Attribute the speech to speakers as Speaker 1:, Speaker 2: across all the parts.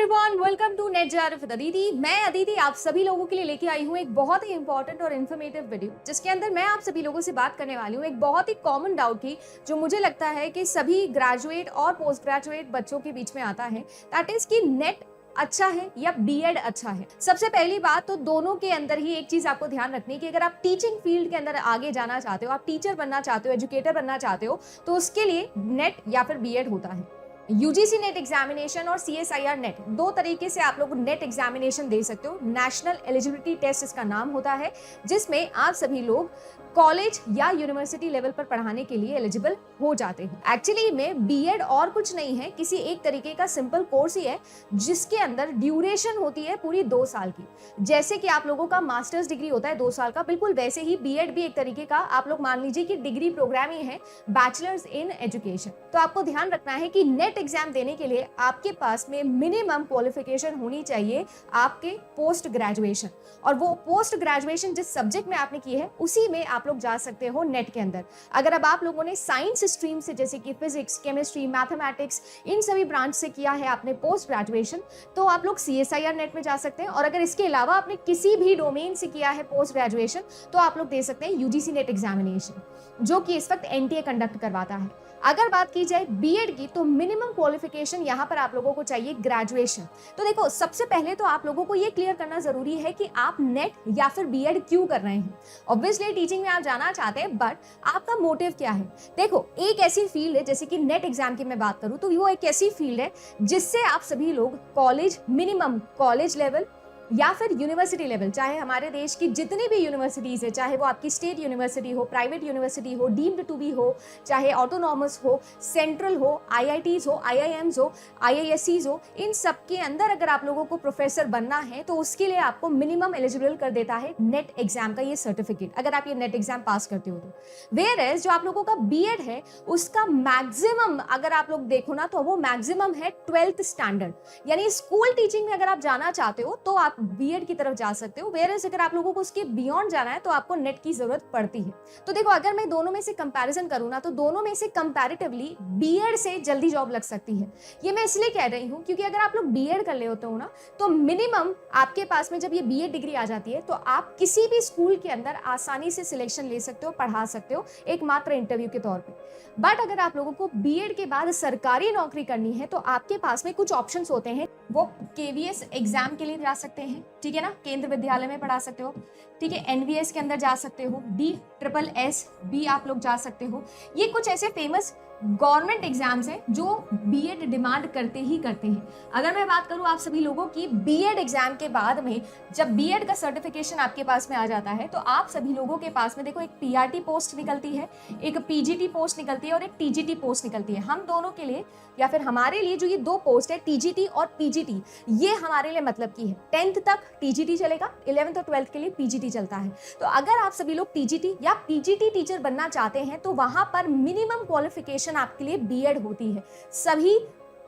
Speaker 1: Everyone, welcome to net jar with Aditi. मैं अदिति आप सभी लोगों के लिए लेके आई हूँ एक बहुत ही इंपॉर्टेंट और इन्फॉर्मेटिव वीडियो, जिसके अंदर मैं आप सभी लोगों से बात करने वाली हूँ एक बहुत ही कॉमन डाउट की, जो मुझे लगता है कि सभी ग्रेजुएट और पोस्ट ग्रेजुएट बच्चों के बीच में आता है। दैट इज कि नेट अच्छा है या बीएड अच्छा है। सबसे पहली बात तो दोनों के अंदर ही एक चीज आपको ध्यान रखनी है कि अगर आप टीचिंग फील्ड के अंदर आगे जाना चाहते हो, आप टीचर बनना चाहते हो, एजुकेटर बनना चाहते हो, तो उसके लिए नेट या फिर बीएड होता है। यूजीसी नेट एग्जामिनेशन और सीएसआईआर नेट, दो तरीके से आप लोग नेट एग्जामिनेशन दे सकते हो। नेशनल एलिजिबिलिटी टेस्ट इसका नाम होता है, जिसमें आप सभी लोग कॉलेज या यूनिवर्सिटी लेवल पर पढ़ाने के लिए एलिजिबल हो जाते हैं। एक्चुअली में बीएड और कुछ नहीं है, किसी एक तरीके का सिंपल कोर्स ही है, जिसके अंदर ड्यूरेशन होती है पूरी 2 साल की। जैसे कि आप लोगों का मास्टर्स डिग्री होता है 2 साल का, बिल्कुल वैसे ही बीएड भी एक तरीके का आप लोग मान लीजिए कि डिग्री प्रोग्राम ही है, बैचलर्स इन एजुकेशन। तो आपको ध्यान रखना है कि नेट एग्जाम देने के लिए आपके पास में मिनिमम क्वालिफिकेशन होनी चाहिए आपके पोस्ट ग्रेजुएशन, और वो पोस्ट ग्रेजुएशन जिस सब्जेक्ट में आपने की है उसी में आप लोग जा सकते हो नेट के अंदर। अगर अब आप लोगों ने साइंस स्ट्रीम से, जैसे कि फिजिक्स, केमिस्ट्री, मैथमेटिक्स, इन सभी ब्रांच से किया है आपने पोस्ट ग्रेजुएशन, तो आप लोग सीएसआईआर नेट में जा सकते हैं। और अगर इसके अलावा आपने किसी भी डोमेन से किया है पोस्ट ग्रेजुएशन, तो आप लोग दे सकते हैं यूजीसी नेट एग्जामिनेशन, जो कि इस वक्त एनटीए कंडक्ट करवाता है। अगर बात की जाए बीएड की, तो मिनिमम क्वालिफिकेशन यहाँ पर आप लोगों को चाहिए ग्रेजुएशन। तो देखो, सबसे पहले तो आप लोगों को ये क्लियर करना जरूरी है कि आप नेट या फिर बीएड क्यों कर रहे हैं। ऑब्वियसली टीचिंग में आप जाना चाहते हैं, बट आपका मोटिव क्या है। देखो, एक ऐसी फील्ड है, जैसे कि नेट एग्जाम की मैं बात करूं, तो वो एक ऐसी फील्ड है जिससे आप सभी लोग कॉलेज, मिनिमम कॉलेज लेवल या फिर यूनिवर्सिटी लेवल, चाहे हमारे देश की जितनी भी यूनिवर्सिटीज़ है, चाहे वो आपकी स्टेट यूनिवर्सिटी हो, प्राइवेट यूनिवर्सिटी हो, डीम्ड टू बी हो, चाहे ऑटोनॉमस हो, सेंट्रल हो, आईआईटीज़ हो, आईआईएम्स हो, आईआईएससीज हो, इन सब के अंदर अगर आप लोगों को प्रोफेसर बनना है तो उसके लिए आपको मिनिमम एलिजिबल कर देता है नेट एग्जाम का ये सर्टिफिकेट, अगर आप ये नेट एग्जाम पास करते हो तो। वेयर एज जो आप लोगों का बीएड है, उसका मैक्सिमम अगर आप लोग देखो ना, तो वो मैक्सिमम है 12th स्टैंडर्ड, यानी स्कूल टीचिंग में अगर आप जाना चाहते हो तो आप बीएड की तरफ जा सकते हो। वेयर एज अगर आप लोगों को उसके बियॉन्ड जाना है तो आपको नेट की जरूरत पड़ती है। तो देखो, अगर मैं दोनों में से कंपैरिजन करूं ना, तो दोनों में से कंपैरेटिवली बीएड से जल्दी जॉब लग सकती है। ये मैं इसलिए कह रही हूं क्योंकि अगर आप लोग बीएड कर ले होते हो ना, तो मिनिमम आपके पास में जब ये बीएड डिग्री आ जाती है, तो आप किसी भी स्कूल के अंदर आसानी से सिलेक्शन ले सकते हो, पढ़ा सकते हो, एकमात्र इंटरव्यू के तौर पे। बट अगर आप लोगों को बीएड के बाद सरकारी नौकरी करनी है, तो आपके पास में कुछ ऑप्शंस होते हैं। वो केवीएस एग्जाम के लिए जा सकते हैं, ठीक है ना, केंद्र विद्यालय में पढ़ा सकते हो, ठीक है, एनवीएस के अंदर जा सकते हो, DSSS भी आप लोग जा सकते हो। ये कुछ ऐसे फेमस गवर्नमेंट एग्जाम्स हैं जो बीएड डिमांड करते ही करते हैं। अगर मैं बात करूं आप सभी लोगों की, बीएड एग्जाम के बाद में जब बीएड का सर्टिफिकेशन आपके पास में आ जाता है, तो आप सभी लोगों के पास में देखो, एक पीआरटी पोस्ट निकलती है, एक पीजीटी पोस्ट निकलती है और एक टीजीटी पोस्ट निकलती है। हम दोनों के लिए या फिर हमारे लिए जो ये 2 पोस्ट है, टीजीटी और पीजीटी, ये हमारे लिए मतलब की है 10th तक टीजीटी चलेगा, 11th और 12th के लिए पीजीटी चलता है। तो अगर आप सभी लोग टीजीटी या पीजीटी टीचर बनना चाहते हैं, तो वहां पर मिनिमम क्वालिफिकेशन आपके लिए बीएड होती है। सभी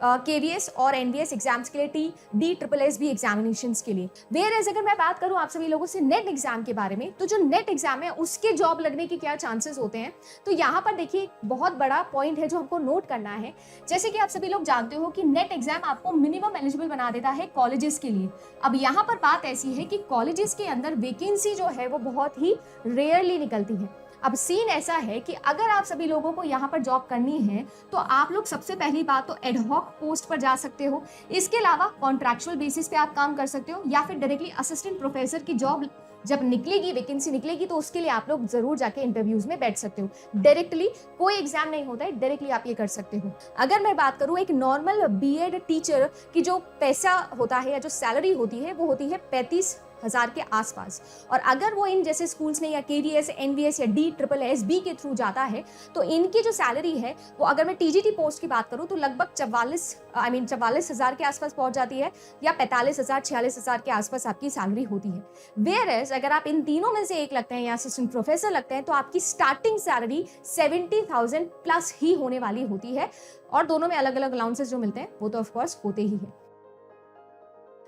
Speaker 1: केवीएस और एनवीएस एग्जाम्स के लिए, DSSS भी एग्जामिनेशंस के लिए। वेयर एज अगर मैं बात करूं आप सभी लोगों से नेट एग्जाम के बारे में, तो जो नेट एग्जाम है उसके जॉब लगने के क्या चांसेस होते हैं, तो यहाँ पर देखिए बहुत बड़ा पॉइंट है जो हमको नोट करना है। जैसे कि आप सभी लोग जानते हो कि नेट एग्जाम आपको मिनिमम एलिजिबल बना देता है कॉलेजेस के लिए। अब यहाँ पर बात ऐसी है कि कॉलेजेस के अंदर वैकेंसी जो है वो बहुत ही रेयरली निकलती है। अब सीन ऐसा है कि अगर आप सभी लोगों को यहाँ पर जॉब करनी है, तो आप लोग सबसे पहली बात तो एडहॉक पोस्ट पर जा सकते हो। इसके अलावा कॉन्ट्रैक्चुअल बेसिस पे आप काम कर सकते हो, या फिर डायरेक्टली असिस्टेंट प्रोफेसर की जॉब जब निकलेगी, वैकेंसी निकलेगी, तो उसके लिए आप लोग जरूर जाके इंटरव्यूज में बैठ सकते हो। डायरेक्टली कोई एग्जाम नहीं होता है, डायरेक्टली आप ये कर सकते हो। अगर मैं बात करूँ एक नॉर्मल बीएड टीचर की जो पैसा होता है या जो सैलरी होती है, वो होती है 35,000 के आसपास। और अगर वो इन जैसे स्कूल्स में या केवीएस, एनवीएस या DSSS के थ्रू जाता है, तो इनकी जो सैलरी है वो, अगर मैं टीजीटी पोस्ट की बात करूं, तो लगभग 44,000 के आसपास पहुंच जाती है, या 45,000, 46,000 के आसपास आपकी सैलरी होती है। वेयर एज अगर आप इन तीनों में से एक लगते हैं या असिस्टेंट प्रोफेसर लगते हैं, तो आपकी स्टार्टिंग सैलरी 70,000 प्लस ही होने वाली होती है। और दोनों में अलग अलग अलाउंसेस जो मिलते हैं वो तो ऑफकोर्स होते ही है।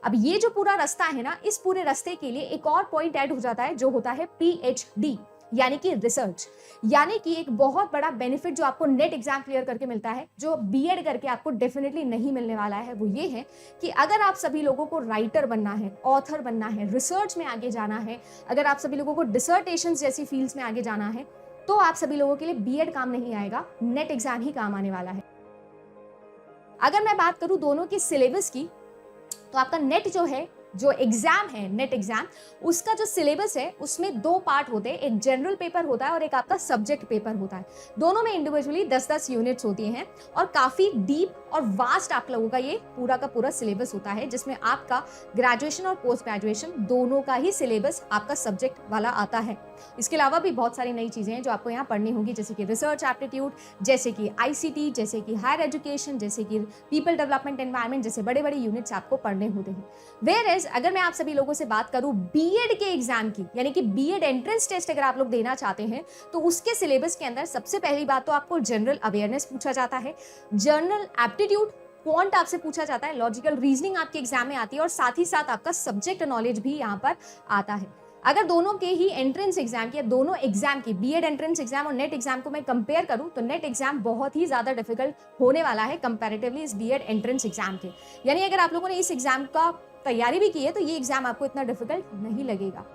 Speaker 1: अब ये जो पूरा रास्ता है ना, इस पूरे रास्ते के लिए एक और पॉइंट ऐड हो जाता है, जो होता है पीएचडी। यानी कि रिसर्च, यानी कि एक बहुत बड़ा बेनिफिट जो आपको नेट एग्जाम क्लियर करके मिलता है, जो बीएड करके आपको डेफिनेटली नहीं मिलने वाला है, वो ये है कि अगर आप सभी लोगों को राइटर बनना है, ऑथर बनना है, रिसर्च में आगे जाना है, अगर आप सभी लोगों को डिसर्टेशंस जैसी फील्ड्स में आगे जाना है, तो आप सभी लोगों के लिए बीएड काम नहीं आएगा, नेट एग्जाम ही काम आने वाला है। अगर मैं बात करूं दोनों के सिलेबस की, तो आपका नेट जो है, जो एग्जाम है नेट एग्जाम, उसका जो सिलेबस है उसमें दो पार्ट होते हैं, एक जनरल पेपर होता है और एक आपका सब्जेक्ट पेपर होता है। दोनों में इंडिविजुअली 10-10 यूनिट्स होती हैं और काफ़ी डीप और वास्ट आप लोगों का ये पूरा का पूरा सिलेबस होता है, जिसमें आपका ग्रेजुएशन और पोस्ट ग्रेजुएशन दोनों का ही सिलेबस आपका सब्जेक्ट वाला आता है। इसके अलावा भी बहुत सारी नई चीज़ें हैं जो आपको यहाँ पढ़नी होगी, जैसे कि रिसर्च एप्टीट्यूड, जैसे कि आईसीटी, जैसे कि हायर एजुकेशन, जैसे कि पीपल डेवलपमेंट एनवायरनमेंट, जैसे बड़े बड़े यूनिट्स आपको पढ़ने होते हैं। वेयरएज अगर मैं आप सभी लोगों से बात करूं बीएड के एग्जाम की, यानी कि बीएड एंट्रेंस टेस्ट अगर आप लोग देना चाहते हैं, तो उसके सिलेबस के अंदर सबसे पहली बात तो आपको जनरल अवेयरनेस पूछा जाता है, जनरल एप्टीट्यूड, क्वांट आपसे पूछा जाता है, लॉजिकल रीजनिंग आपके एग्जाम में आती है और साथ ही साथ आपका सब्जेक्ट नॉलेज भी यहाँ पर आता है। अगर दोनों के ही एंट्रेंस एग्जाम की, दोनों एग्जाम की, बीएड एंट्रेंस एग्जाम और नेट एग्जाम को मैं कंपेयर करूं, तो नेट एग्जाम बहुत ही ज़्यादा डिफिकल्ट होने वाला है कंपैरेटिवली इस बीएड एंट्रेंस एग्जाम के। यानी अगर आप लोगों ने इस एग्जाम का तैयारी भी की है, तो ये एग्जाम आपको इतना डिफिकल्ट नहीं लगेगा।